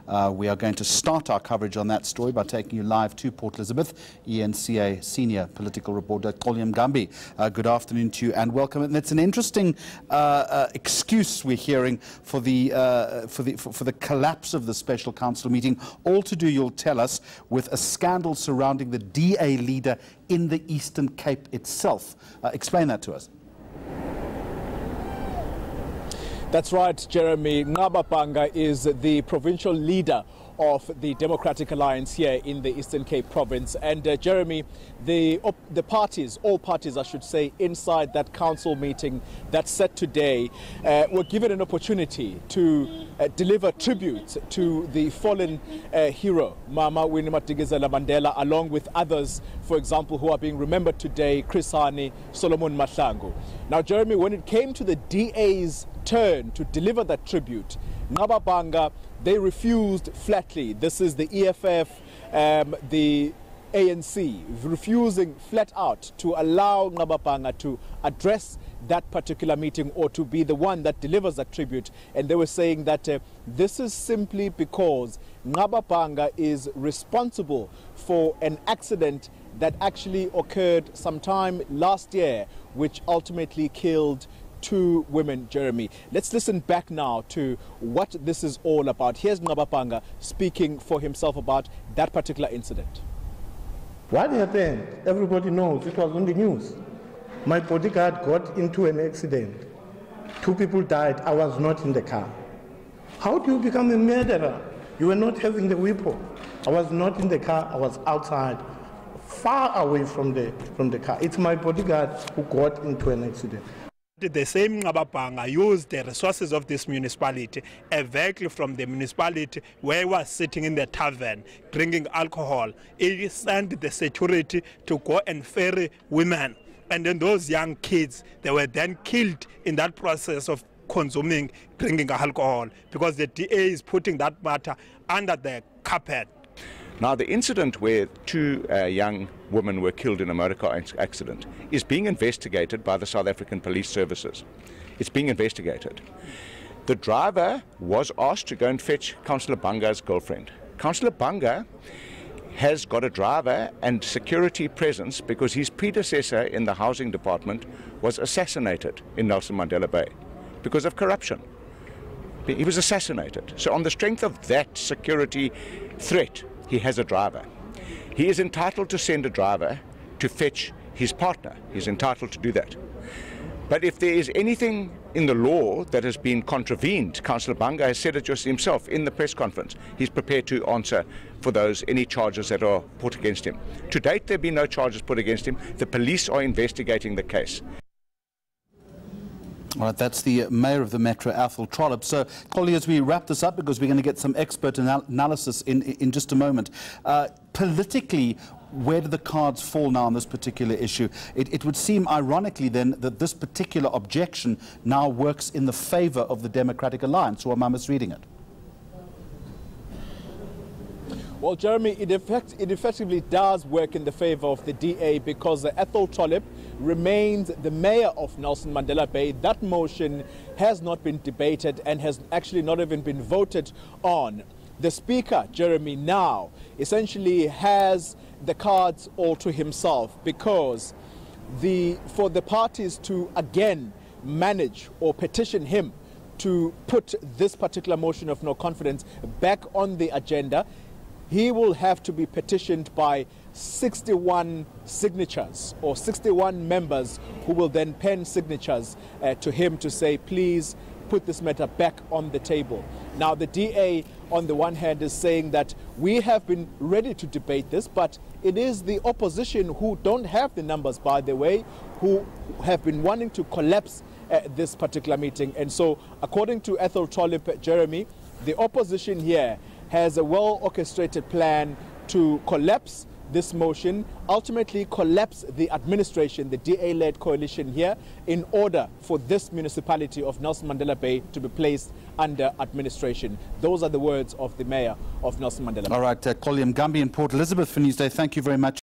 We are going to start our coverage on that story by taking you live to Port Elizabeth. eNCA senior political reporter Xoli Mngambi. Good afternoon to you and welcome. And it's an interesting excuse we're hearing for the collapse of the special council meeting. All to do, you'll tell us, with a scandal surrounding the DA leader in the Eastern Cape itself. Explain that to us. That's right, Jeremy. Ngabapanga is the provincial leader of the Democratic Alliance here in the Eastern Cape province. And Jeremy, the parties, all parties I should say, inside that council meeting that's set today, were given an opportunity to deliver tribute to the fallen hero, Mama Winnie Mandela, along with others, for example, who are being remembered today, Chris Hani, Solomon Mahlangu. Now, Jeremy, when it came to the DA's turn to deliver that tribute, Ngabapanga, they refused flatly. This is the EFF, the ANC, refusing flat out to allow Ngabapanga to address that particular meeting or to be the one that delivers that tribute. And they were saying that this is simply because Ngabapanga is responsible for an accident that actually occurred sometime last year, which ultimately killed 2 women, Jeremy. Let's listen back now to what this is all about. Here's Ngabapanga speaking for himself about that particular incident. What happened? Everybody knows. It was on the news. My bodyguard got into an accident. 2 people died. I was not in the car. How do you become a murderer? You were not having the weapon. I was not in the car. I was outside, far away from the car. It's my bodyguard who got into an accident. The same Ngabapanga used the resources of this municipality, a vehicle from the municipality where he was sitting in the tavern drinking alcohol. He sent the security to go and ferry women. And then those young kids, they were then killed in that process of drinking alcohol, because the DA is putting that matter under the carpet. Now, the incident where 2 young women were killed in a motor car accident is being investigated by the South African Police Services. It's being investigated. The driver was asked to go and fetch Councillor Banga's girlfriend. Councillor Banga has got a driver and security presence because his predecessor in the housing department was assassinated in Nelson Mandela Bay because of corruption. He was assassinated. So on the strength of that security threat, he has a driver. He is entitled to send a driver to fetch his partner. He's entitled to do that. But if there is anything in the law that has been contravened, Councillor Banga has said it just himself in the press conference. He's prepared to answer for any charges that are put against him. To date, there have been no charges put against him. The police are investigating the case. All right, that's the Mayor of the Metro, Athol, Trollip. So, Xoli, as we wrap this up, because we're going to get some expert analysis in just a moment, politically, where do the cards fall now on this particular issue? It would seem, ironically, then, that this particular objection now works in the favour of the Democratic Alliance, or am I misreading it? Well, Jeremy, it effectively does work in the favour of the DA because Athol Trollip remains the mayor of Nelson Mandela Bay. That motion has not been debated and has actually not even been voted on. The Speaker, Jeremy, now essentially has the cards all to himself because for the parties to again manage or petition him to put this particular motion of no confidence back on the agenda, he will have to be petitioned by 61 signatures or 61 members who will then pen signatures to him to say, please put this matter back on the table. Now, the DA, on the one hand, is saying that we have been ready to debate this, but it is the opposition who don't have the numbers, by the way, who have been wanting to collapse this particular meeting. And so, according to Athol Trollip, Jeremy, the opposition here has a well-orchestrated plan to collapse this motion, ultimately collapse the administration, the DA-led coalition here, in order for this municipality of Nelson Mandela Bay to be placed under administration. Those are the words of the mayor of Nelson Mandela Bay. All right, Xoli Mngambi in Port Elizabeth for Newsday. Thank you very much.